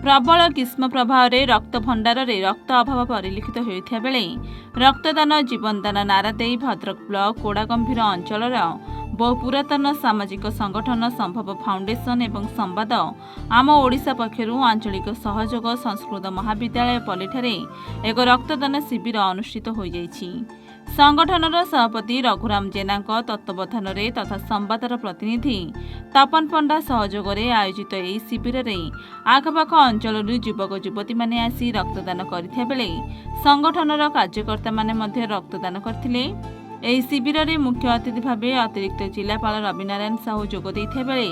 प्रबल ग्रीष्म प्रभाव में रक्त भंडार में रक्त अभाव परिलक्षित होता बेले रक्तदान जीवनदान नारा दे भद्रक ब्लॉक कोड़ागंभीर अंचल बहु पुरातन सामाजिक संगठन संभव फाउंडेशन एवं संवाद आम ओडिशा पक्षर आंचलिक सहयोग संस्कृत महाविद्यालय पल्लीठारे एक रक्तदान शिविर अनुष्ठित हो जाइछि। संगठनर सभापति रघुराम जेना तत्वावधान तथा संवादर प्रतिनिधि तपन पंडा सहयोग आयोजित यह शिविर में आखपाख अंचल युवक युवती मैंने आसी रक्तदान करथिया बेले संगठनर कार्यकर्ता माने रक्तदान करथिले। ଏହି ଶିବିରରେ ମୁଖ୍ୟ ଅତିଥି ଭାବେ ଅତିରିକ୍ତ ଜିଲ୍ଲାପାଳ ରବିନାରାୟଣ ସାହୁ ଯୋଗ ଦେଇଥିବା ବେଳେ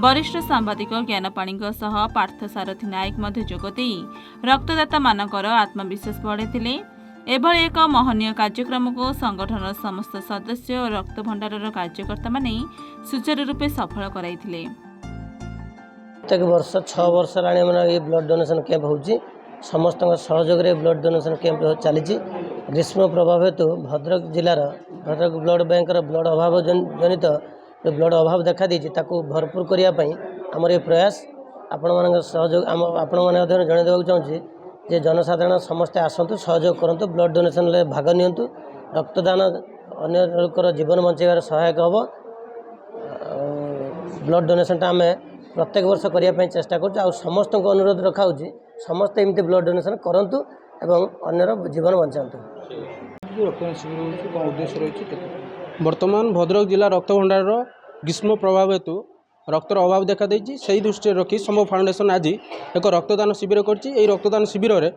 ବରିଷ୍ଠ ସାମ୍ବାଦିକ ଜ୍ଞାନପାଣୀଙ୍କ ସହ ପାର୍ଥସାରଥୀ ନାୟକ ମଧ୍ୟ ଯୋଗ ଦେଇ ରକ୍ତଦାତାମାନଙ୍କର ଆତ୍ମବିଶ୍ୱାସ ବଢ଼ାଇଥିଲେ। ଏଭଳି ଏକ ମହନୀୟ କାର୍ଯ୍ୟକ୍ରମକୁ ସଂଗଠନର ସମସ୍ତ ସଦସ୍ୟ ଓ ରକ୍ତ ଭଣ୍ଡାରର କାର୍ଯ୍ୟକର୍ତ୍ତାମାନେ ସୁଚାରୁ ରୂପେ ସଫଳ କରାଇଥିଲେ। प्रत्येक वर्ष 6 वर्ष ये ब्लड डोनेशन कैंप होची समस्त सहयोग ब्लड डोनेशन कैंप चली। ग्रीष्म प्रभाव हेतु भद्रक जिलार भद्रक ब्लड बैंक ब्लड अभाव जनित जो ब्लड अभाव देखा दी भरपूर करने आमर ये प्रयास आपण मान सहयोग आपण मैंने जन देवाक चाहूँगी जे जनसाधारण समस्ते आसतु सहयोग करूँ ब्लड डोनेशन भाग नियंतु रक्तदान अन्य लोकर जीवन बचाइबार सहायक हम। ब्लड डोनेशन आम प्रत्येक वर्ष करने चेष्टा कर समस्त अनुरोध रखा समस्ते एमती ब्लड डोनेशन करूँ एवं अन्यर जीवन बचातु। वर्तमान भद्रक जिला रक्त भंडार ग्रीष्म प्रभाव हेतु रक्तर अभाव देखा देछि से दृष्टि रखी संभव फाउंडेशन आज एक रक्तदान शिविर करछि। रक्तदान शिविर में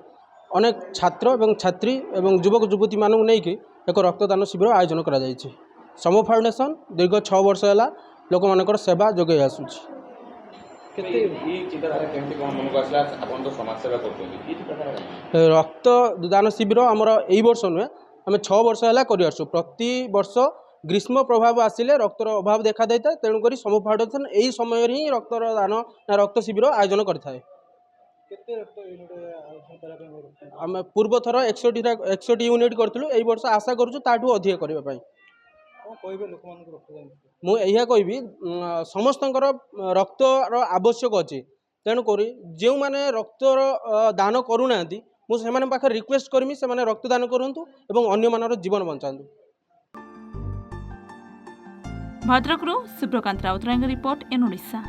अनेक छात्र एवं छात्री एवं युवक युवती मानू नहीं एक रक्तदान शिविर आयोजन करा जायछि। संभव फाउंडेशन दीर्घ 6 वर्ष है लोक मानकर सेवा जोगे आसुछि। रक्तदान शिविर आमर यही वर्ष नुहे आम 6 वर्ष है कर प्रति वर्ष ग्रीष्म प्रभाव आसिले रक्तर अभाव देखा देता है। तेणुक समूह फाउंडेशन यही समय ही रक्तर दान रक्त शिविर आयोजन करए। आम पूर्व थर 61 यूनिट करूँ यही वर्ष आशा करूँ ताठू अधिक करने मुझे कहि समस्त रक्तर आवश्यक अच्छे। तेणुक जो मैंने रक्तर दान करूना मुझे पाखे रिक्वेस्ट करमी से रक्तदान करूँ और अन्य मानर जीवन बचातु। भद्रकरू सुब्रकांत राउतरायଙ୍କ रिपोर्ट एन ओडिशा।